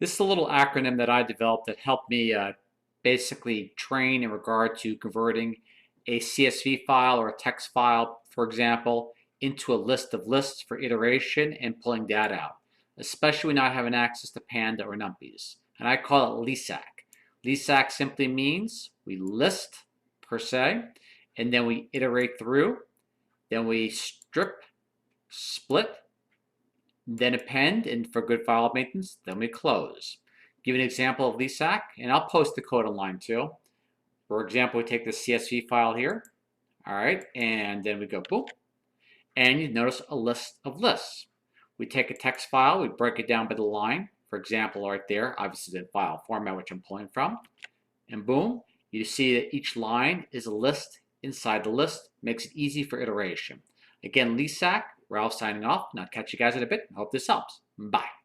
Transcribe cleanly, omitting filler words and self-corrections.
This is a little acronym that I developed that helped me basically train in regard to converting a CSV file or a text file, for example, into a list of lists for iteration and pulling data out, especially when not having access to Panda or NumPys. And I call it LISSAC. LISSAC simply means we list per se, and then we iterate through, then we strip, split, then append, and for good file maintenance, then we close. Give an example of LISSAC, and I'll post the code online too. For example, we take the CSV file here, all right, and then we go boom, and you notice a list of lists. We take a text file, we break it down by the line, for example, right there, obviously the file format which I'm pulling from, and boom, you see that each line is a list inside the list, makes it easy for iteration. Again, LISSAC, Ralph signing off, and I'll catch you guys in a bit. I hope this helps. Bye.